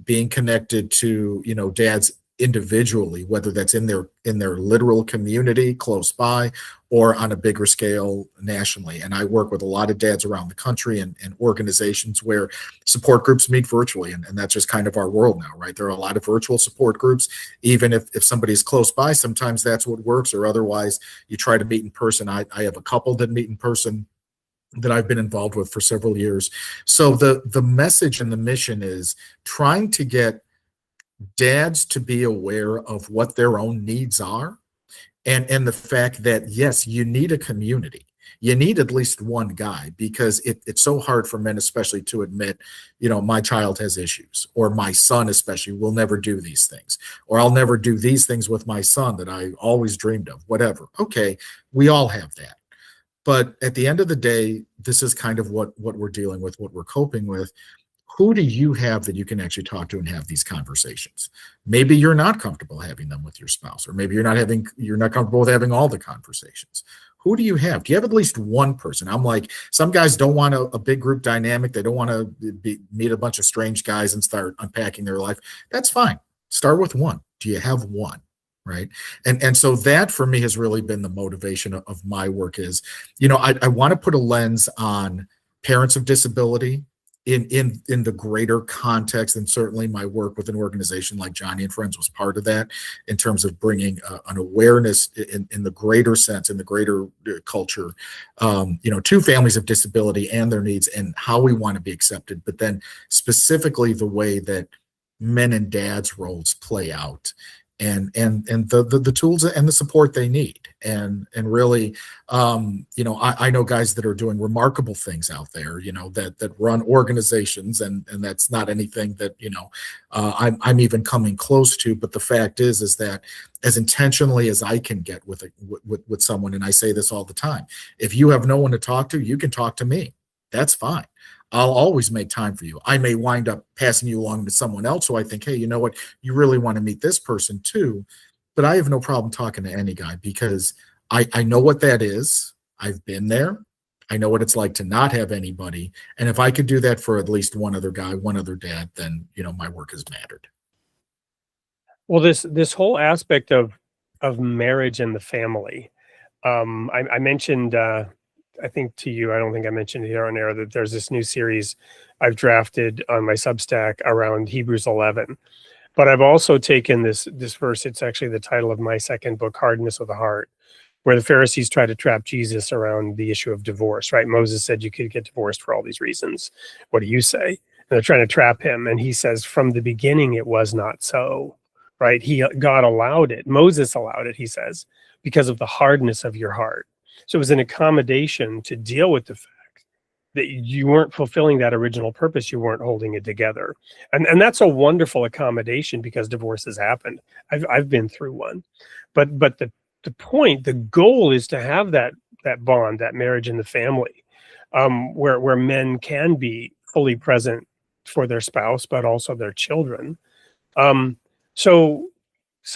being connected to, dads individually, whether that's in their literal community close by or on a bigger scale nationally. And I work with a lot of dads around the country and organizations where support groups meet virtually. And that's just kind of our world now, right? There are a lot of virtual support groups. Even if somebody's close by, sometimes that's what works, or otherwise you try to meet in person. I have a couple that meet in person that I've been involved with for several years. So the message and the mission is trying to get dads to be aware of what their own needs are, and the fact that, yes, you need a community. You need at least one guy, because it's so hard for men especially to admit, my child has issues, or my son especially will never do these things, or I'll never do these things with my son that I always dreamed of, whatever. Okay, we all have that. But at the end of the day, this is kind of what we're dealing with, what we're coping with. Who do you have that you can actually talk to and have these conversations? Maybe you're not comfortable having them with your spouse, or maybe you're not comfortable with having all the conversations. Who do you have? Do you have at least one person? I'm like, some guys don't want a big group dynamic. They don't want to meet a bunch of strange guys and start unpacking their life. That's fine. Start with one. Do you have one? Right. And so that for me has really been the motivation of my work is, I want to put a lens on parents of disability in the greater context. And certainly my work with an organization like Johnny and Friends was part of that, in terms of bringing an awareness in the greater sense, in the greater culture, to families of disability and their needs and how we want to be accepted, but then specifically the way that men and dads roles play out, and the tools and the support they need. And really, I know guys that are doing remarkable things out there, that run organizations, and that's not anything that, I'm even coming close to. But the fact is that as intentionally as I can get with someone, and I say this all the time, if you have no one to talk to, you can talk to me. That's fine. I'll always make time for you. I may wind up passing you along to someone else who I think, hey, you know what, you really want to meet this person too. But I have no problem talking to any guy, because I know what that is. I've been there. I know what it's like to not have anybody. And if I could do that for at least one other guy, one other dad, then, my work has mattered. Well, this whole aspect of marriage and the family, I mentioned, I think to you, I don't think I mentioned it here on air, that there's this new series I've drafted on my Substack around Hebrews 11. But I've also taken this verse. It's actually the title of my second book, Hardness of the Heart, where the Pharisees try to trap Jesus around the issue of divorce, right? Moses said you could get divorced for all these reasons. What do you say? And they're trying to trap him. And he says, from the beginning, it was not so, right? God allowed it. Moses allowed it, he says, because of the hardness of your heart. So it was an accommodation to deal with the fact that you weren't fulfilling that original purpose. You weren't holding it together. And that's a wonderful accommodation, because divorce has happened. I've been through one. But the goal is to have that bond, that marriage in the family, where men can be fully present for their spouse, but also their children. So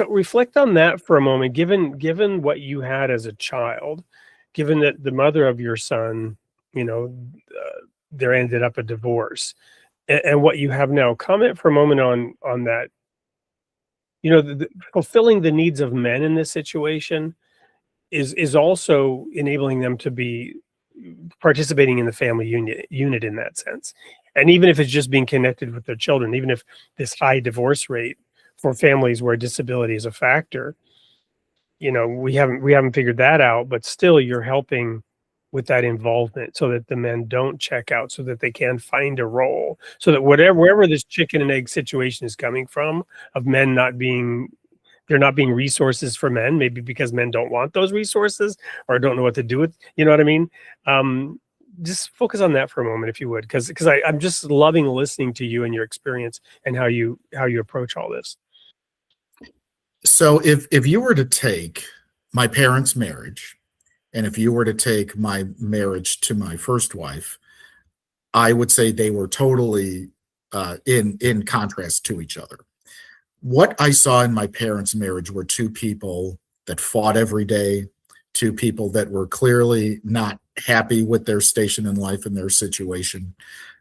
reflect on that for a moment, given what you had as a child, given that the mother of your son, there ended up a divorce, and what you have now. Comment for a moment on that. Fulfilling the needs of men in this situation is also enabling them to be participating in the family unit in that sense. And even if it's just being connected with their children, even if this high divorce rate for families where disability is a factor, we haven't figured that out, but still you're helping with that involvement so that the men don't check out, so that they can find a role, so that wherever this chicken and egg situation is coming from, of men they're not being resources for men, maybe because men don't want those resources or don't know what to do with, you know what I mean? Just focus on that for a moment, if you would, because I'm just loving listening to you and your experience and how you approach all this. So if you were to take my parents' marriage, and if you were to take my marriage to my first wife, I would say they were totally in contrast to each other. What I saw in my parents' marriage were two people that fought every day, two people that were clearly not happy with their station in life and their situation.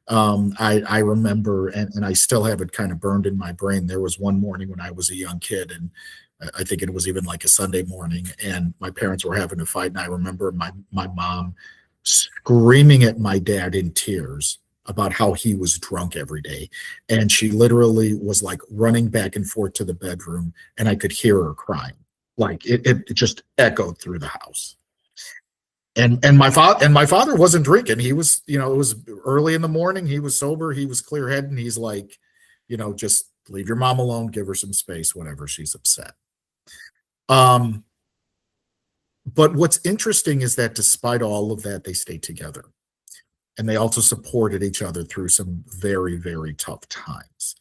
I remember, and I still have it kind of burned in my brain. There was one morning when I was a young kid, and I think it was even like a Sunday morning, and my parents were having a fight. And I remember my mom screaming at my dad in tears about how he was drunk every day. And she literally was like running back and forth to the bedroom, and I could hear her crying. Like it just echoed through the house. And my father wasn't drinking. He was, it was early in the morning. He was sober. He was clear-headed. And he's like, just leave your mom alone, give her some space whenever she's upset. But what's interesting is that despite all of that, they stayed together. And they also supported each other through some very, very tough times.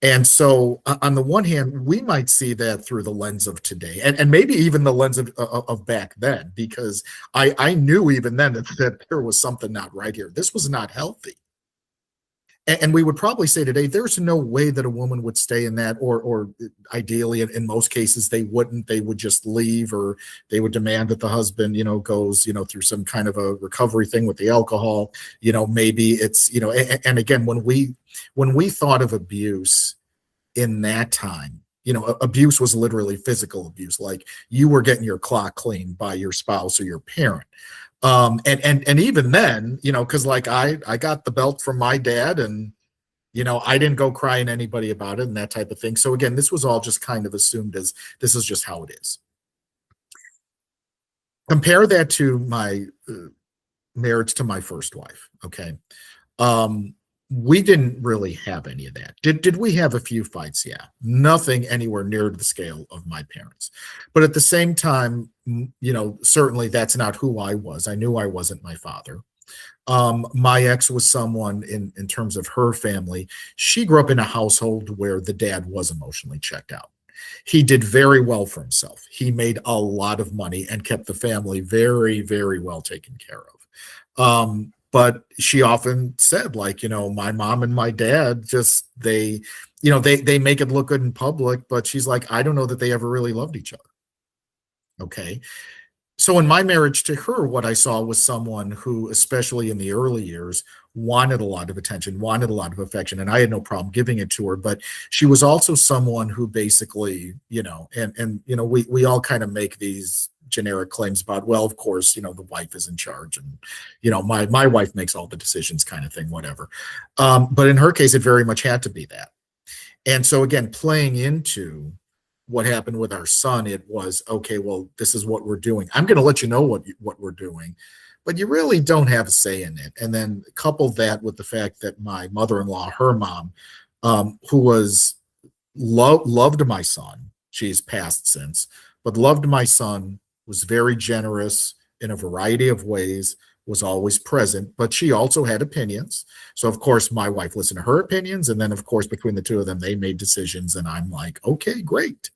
And so on the one hand, we might see that through the lens of today, and maybe even the lens of back then, because I knew even then that there was something not right here. This was not healthy. And we would probably say today, there's no way that a woman would stay in that, or ideally, in most cases, they wouldn't. They would just leave, or they would demand that the husband, goes, through some kind of a recovery thing with the alcohol. Maybe it's, and again, when we thought of abuse in that time, abuse was literally physical abuse. Like you were getting your clock cleaned by your spouse or your parent. And even then, because like I got the belt from my dad, and I didn't go crying anybody about it and that type of thing. So again, this was all just kind of assumed as this is just how it is. Compare that to my marriage to my first wife. Okay. We didn't really have any of that. Did we have a few fights? Yeah. Nothing anywhere near the scale of my parents. But at the same time, certainly that's not who I was. I knew I wasn't my father. My ex was someone in terms of her family. She grew up in a household where the dad was emotionally checked out. He did very well for himself. He made a lot of money and kept the family very, very well taken care of. But she often said, like, my mom and my dad just, they make it look good in public, but she's like, I don't know that they ever really loved each other. Okay. So in my marriage to her, what I saw was someone who, especially in the early years, wanted a lot of attention, wanted a lot of affection, and I had no problem giving it to her. But she was also someone who basically, we all kind of make these generic claims about, well, of course, the wife is in charge, and my wife makes all the decisions, kind of thing, whatever. But in her case, it very much had to be that. And so again, playing into what happened with our son, it was, okay, well, this is what we're doing. I'm going to let you know what we're doing, but you really don't have a say in it. And then couple that with the fact that my mother-in-law, her mom, who was loved my son, she's passed since, but loved my son, was very generous in a variety of ways, was always present, but she also had opinions. So of course my wife listened to her opinions, and then of course between the two of them they made decisions, and I'm like, okay, great.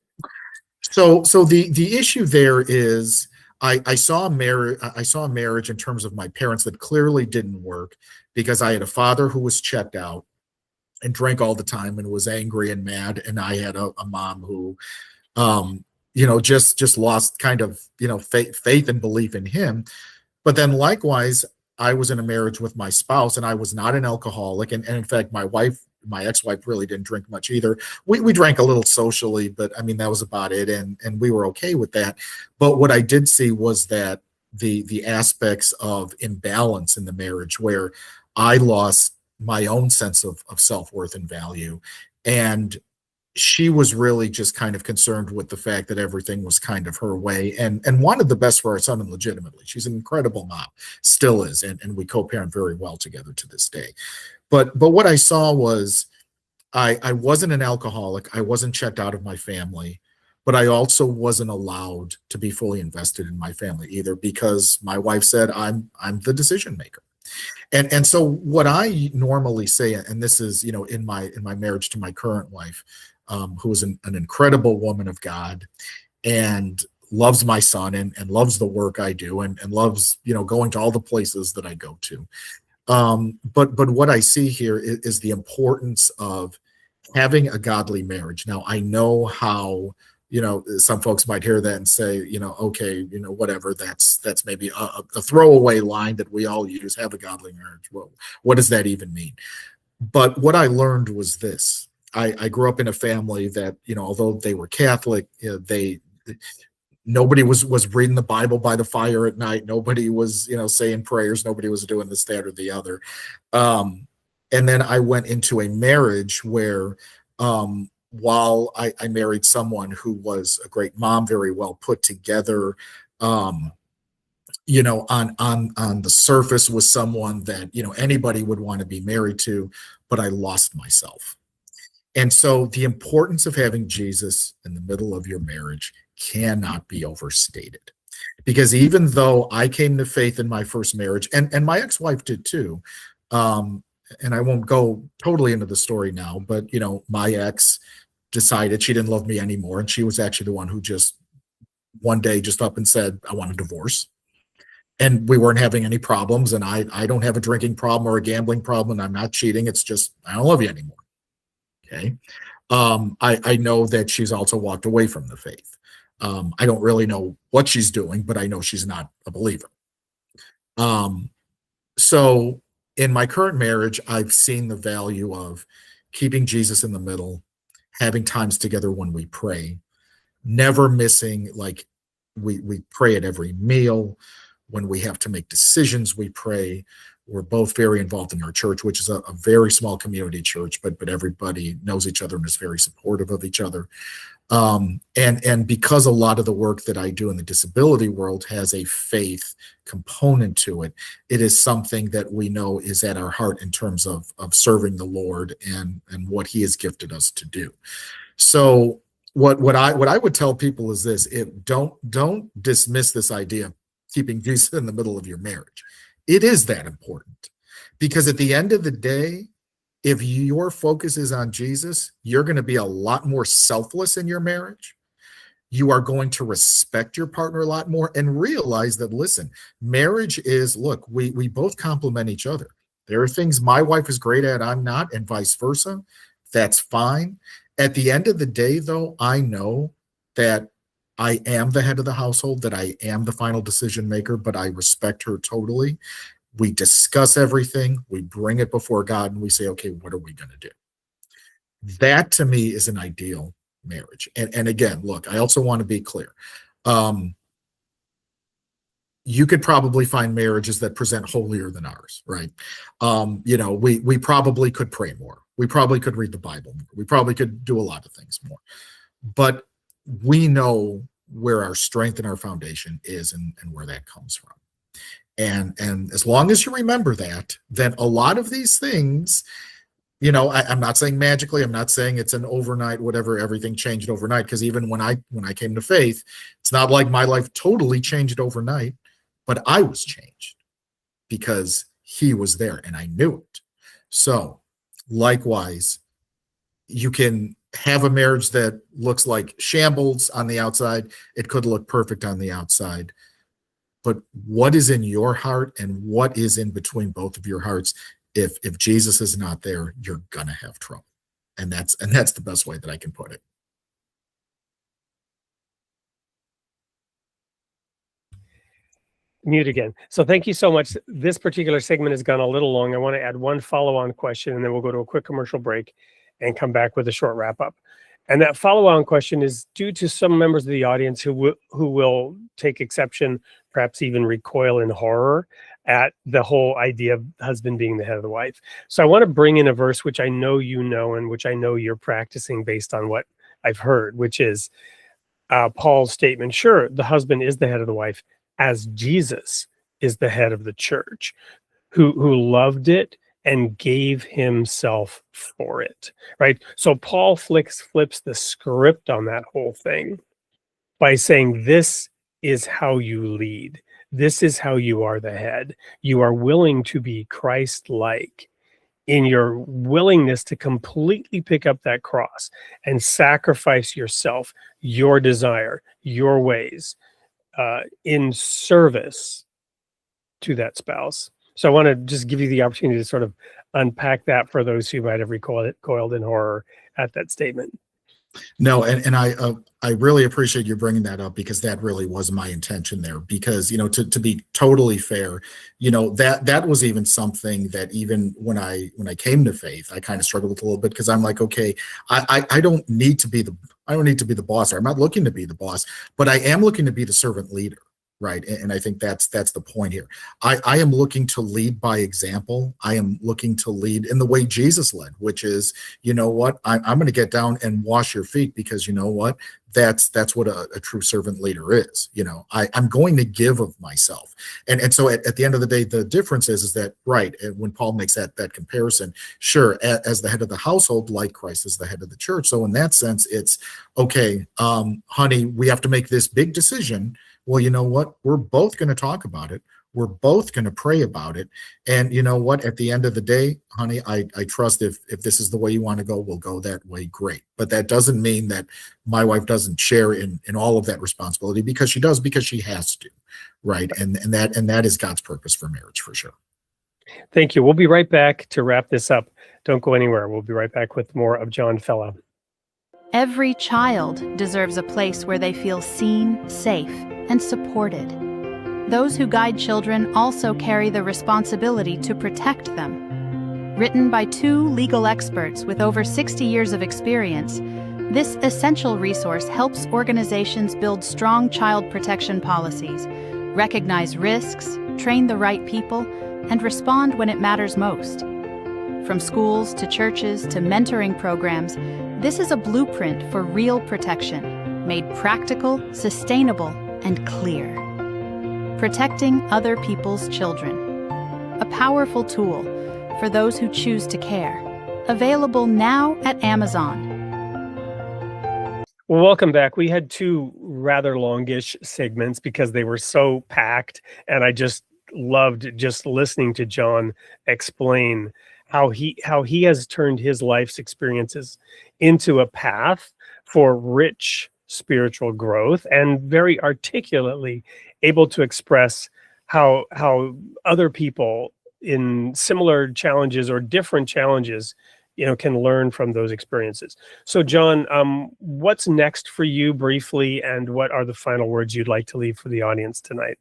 So the issue there is I saw a marriage in terms of my parents that clearly didn't work, because I had a father who was checked out and drank all the time and was angry and mad, and I had a mom who just lost kind of faith and belief in him. But then likewise, I was in a marriage with my spouse, and I was not an alcoholic. And in fact, my ex-wife really didn't drink much either. We drank a little socially, but I mean, that was about it. And we were okay with that. But what I did see was that the aspects of imbalance in the marriage, where I lost my own sense of self-worth and value. And she was really just kind of concerned with the fact that everything was kind of her way, and wanted the best for our son, and legitimately. She's an incredible mom, still is, and we co-parent very well together to this day. But what I saw was I wasn't an alcoholic. I wasn't checked out of my family, but I also wasn't allowed to be fully invested in my family either, because my wife said I'm the decision maker. And so what I normally say, and this is, you know, in my marriage to my current wife, who is an incredible woman of God and loves my son and loves the work I do and loves, you know, going to all the places that I go to. But what I see here is the importance of having a godly marriage. Now, I know how, you know, some folks might hear that and say, you know, okay, you know, whatever, that's maybe a throwaway line that we all use, have a godly marriage. Well, what does that even mean? But what I learned was this. I grew up in a family that, you know, although they were Catholic, you know, nobody was reading the Bible by the fire at night. Nobody was, you know, saying prayers. Nobody was doing this, that, or the other. And then I went into a marriage where, while I married someone who was a great mom, very well put together, you know, on the surface was someone that, you know, anybody would want to be married to, but I lost myself. And so the importance of having Jesus in the middle of your marriage cannot be overstated. Because even though I came to faith in my first marriage, and my ex-wife did too, and I won't go totally into the story now, but, you know, my ex decided she didn't love me anymore, and she was actually the one who just one day just up and said, I want a divorce. And we weren't having any problems, and I don't have a drinking problem or a gambling problem, and I'm not cheating. It's just, I don't love you anymore. Okay. I know that she's also walked away from the faith. I don't really know what she's doing, but I know she's not a believer. So in my current marriage, I've seen the value of keeping Jesus in the middle, having times together when we pray, never missing, like we pray at every meal. When we have to make decisions, we pray. We're both very involved in our church, which is a very small community church, but everybody knows each other and is very supportive of each other. And because a lot of the work that I do in the disability world has a faith component to it, it is something that we know is at our heart in terms of serving the Lord and what He has gifted us to do. So what I would tell people is this: don't dismiss this idea of keeping Jesus in the middle of your marriage. It is that important, because at the end of the day, if your focus is on Jesus, you're going to be a lot more selfless in your marriage. You are going to respect your partner a lot more and realize that, listen, marriage is, look, we both complement each other. There are things my wife is great at, I'm not, and vice versa. That's fine. At the end of the day, though, I know that I am the head of the household, that I am the final decision maker, but I respect her totally. We discuss everything, we bring it before God, and we say, okay, what are we going to do? That to me is an ideal marriage. And again, look, I also want to be clear. You could probably find marriages that present holier than ours, right? You know, we probably could pray more. We probably could read the Bible more. We probably could do a lot of things more. But we know where our strength and our foundation is and where that comes from. And as long as you remember that, then a lot of these things, you know, I'm not saying magically, I'm not saying it's an overnight, whatever, everything changed overnight, because even when I came to faith, it's not like my life totally changed overnight, but I was changed because He was there and I knew it. So likewise, you can have a marriage that looks like shambles on the outside. It could look perfect on the outside. But what is in your heart and what is in between both of your hearts, if Jesus is not there, you're going to have trouble. And that's the best way that I can put it. Mute again. So thank you so much. This particular segment has gone a little long. I want to add one follow-on question, and then we'll go to a quick commercial break and come back with a short wrap-up. And that follow-on question is due to some members of the audience who will take exception, perhaps even recoil in horror at the whole idea of husband being the head of the wife. So I want to bring in a verse which I know you know and which I know you're practicing based on what I've heard, which is Paul's statement. Sure, the husband is the head of the wife, as Jesus is the head of the church, who loved it and gave himself for it, right? So Paul flips the script on that whole thing by saying, this is how you lead. This is how you are the head. You are willing to be Christ-like in your willingness to completely pick up that cross and sacrifice yourself, your desire, your ways, in service to that spouse. So I want to just give you the opportunity to sort of unpack that for those who might have recoiled in horror at that statement. No, and I really appreciate you bringing that up, because that really was my intention there. Because, to be totally fair, that was even something that even when I came to faith, I kind of struggled with a little bit, because I'm like, okay, I don't need to be the boss. I'm not looking to be the boss, but I am looking to be the servant leader. Right. And I think that's the point here. I am looking to lead by example. I am looking to lead in the way Jesus led, which is, you know what, I'm going to get down and wash your feet, because you know what, that's what a true servant leader is. I'm going to give of myself. And so at the end of the day, the difference is that, right, when Paul makes that comparison, sure, as the head of the household, like Christ is the head of the church. So in that sense, it's okay, honey, we have to make this big decision. Well, you know what? We're both going to talk about it. We're both going to pray about it. And you know what? At the end of the day, honey, I trust if this is the way you want to go, we'll go that way. Great. But that doesn't mean that my wife doesn't share in all of that responsibility, because she does, because she has to. Right. And that is God's purpose for marriage, for sure. Thank you. We'll be right back to wrap this up. Don't go anywhere. We'll be right back with more of John Fela. Every child deserves a place where they feel seen, safe, and supported. Those who guide children also carry the responsibility to protect them. Written by 2 legal experts with over 60 years of experience, this essential resource helps organizations build strong child protection policies, recognize risks, train the right people, and respond when it matters most. From schools to churches to mentoring programs, this is a blueprint for real protection, made practical, sustainable, and clear. Protecting other people's children. A powerful tool for those who choose to care. Available now at Amazon. Well, welcome back. We had 2 rather longish segments because they were so packed, and I just loved just listening to John explain how he has turned his life's experiences into a path for rich spiritual growth, and very articulately able to express how other people in similar challenges or different challenges, can learn from those experiences. So John, what's next for you briefly, and what are the final words you'd like to leave for the audience tonight?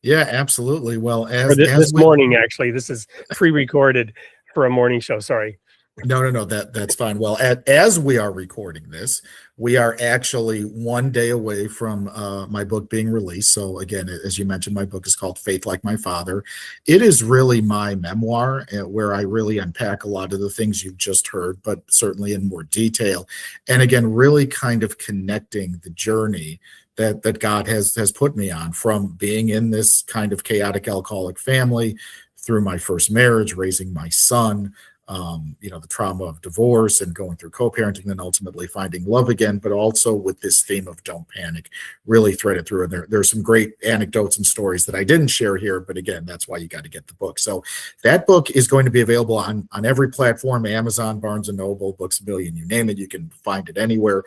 Yeah, absolutely. Well, this morning, actually, this is pre-recorded for a morning show. Sorry. No, that's fine. Well, as we are recording this, we are actually 1 day away from my book being released. So again, as you mentioned, my book is called Faith Like My Father. It is really my memoir, where I really unpack a lot of the things you've just heard, but certainly in more detail. And again, really kind of connecting the journey that God has put me on, from being in this kind of chaotic alcoholic family, through my first marriage, raising my son, the trauma of divorce and going through co-parenting, and ultimately finding love again, but also with this theme of don't panic, really threaded through. And there's some great anecdotes and stories that I didn't share here, but again, that's why you got to get the book. So that book is going to be available on every platform, Amazon, Barnes & Noble, Books A Billion, you name it. You can find it anywhere,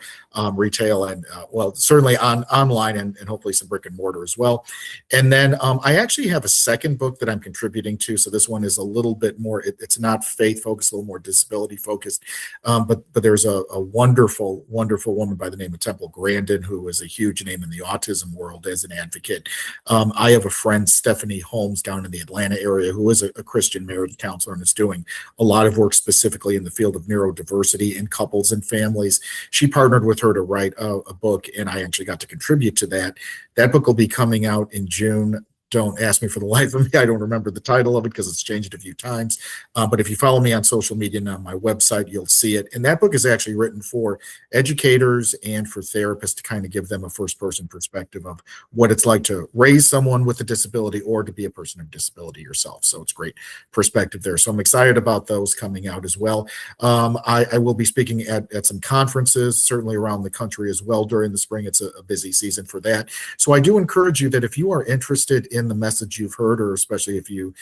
retail, and certainly online, and hopefully some brick and mortar as well. And then I actually have a second book that I'm contributing to. So this one is a little bit more, it's not faith focused, a little more disability focused. But there's a wonderful woman by the name of Temple Grandin, who is a huge name in the autism world as an advocate. I have a friend, Stephanie Holmes, down in the Atlanta area, who is a Christian marriage counselor and is doing a lot of work specifically in the field of neurodiversity in couples and families. She partnered with her to write a book, and I actually got to contribute to that. That book will be coming out in June. don't ask me for the life of me. I don't remember the title of it because it's changed a few times. But if you follow me on social media and on my website, you'll see it. And that book is actually written for educators and for therapists to kind of give them a first-person perspective of what it's like to raise someone with a disability or to be a person of disability yourself. So it's great perspective there. So I'm excited about those coming out as well. I will be speaking at some conferences, certainly around the country as well during the spring. It's a busy season for that. So I do encourage you that if you are interested in the message you've heard, or especially if you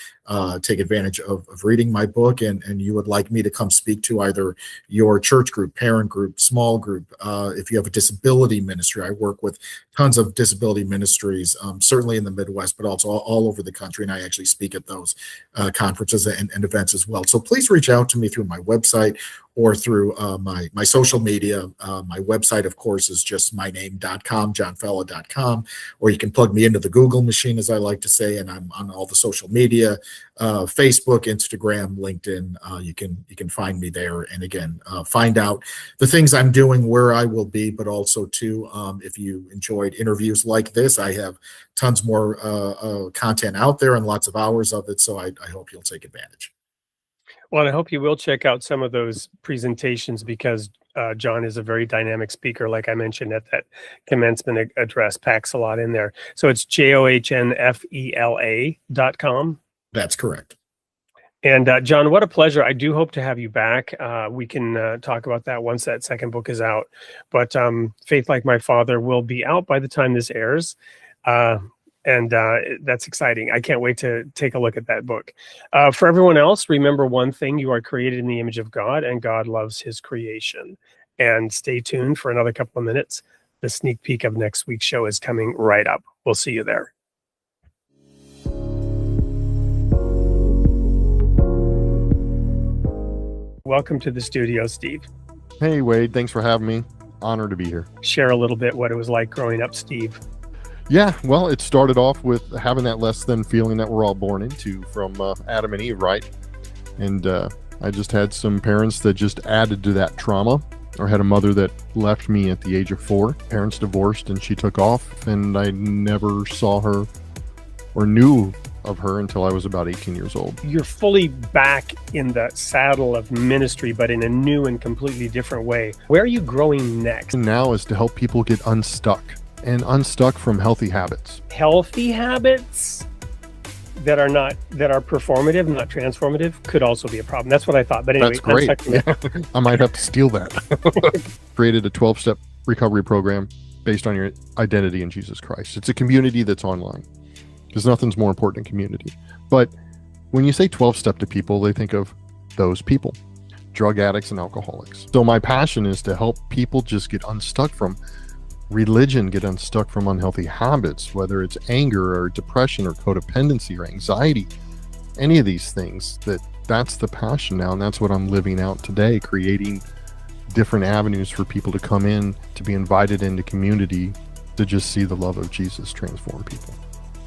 take advantage of reading my book and you would like me to come speak to either your church group, parent group, small group, if you have a disability ministry, I work with tons of disability ministries, certainly in the Midwest, but also all over the country. And I actually speak at those conferences and events as well. So please reach out to me through my website or through my social media. My website, of course, is just myname.com, johnfella.com, or you can plug me into the Google machine, as I like to say, and I'm on all the social media, Facebook, Instagram, LinkedIn. You can find me there. And again, find out the things I'm doing, where I will be, but also too, if you enjoyed interviews like this, I have tons more content out there and lots of hours of it. So I hope you'll take advantage. Well, and I hope you will check out some of those presentations because John is a very dynamic speaker, like I mentioned at that commencement address, packs a lot in there. So it's johnfela.com. That's correct. And John, what a pleasure. I do hope to have you back. We can talk about that once that second book is out. But Faith Like My Father will be out by the time this airs. And that's exciting. I can't wait to take a look at that book. For everyone else, remember one thing: you are created in the image of God, and God loves his creation. And stay tuned for another couple of minutes. The sneak peek of next week's show is coming right up. We'll see you there. Welcome to the studio, Steve. Hey, Wade. Thanks for having me. Honored to be here. Share a little bit what it was like growing up, Steve. Yeah, well, it started off with having that less than feeling that we're all born into from Adam and Eve, right? And I just had some parents that just added to that trauma, or had a mother that left me at the age of 4. Parents divorced and she took off, and I never saw her or knew of her until I was about 18 years old. You're fully back in the saddle of ministry, but in a new and completely different way. Where are you growing next? And now is to help people get unstuck from healthy habits. Healthy habits that are performative, not transformative, could also be a problem. That's what I thought. But anyway, that's great. I might have to steal that. Created a 12-step recovery program based on your identity in Jesus Christ. It's a community that's online, because nothing's more important than community. But when you say 12-step to people, they think of those people, drug addicts and alcoholics. So my passion is to help people just get unstuck from religion, get unstuck from unhealthy habits, whether it's anger or depression or codependency or anxiety, any of these things. That's the passion now, and that's what I'm living out today, creating different avenues for people to come in, to be invited into community, to just see the love of Jesus transform people.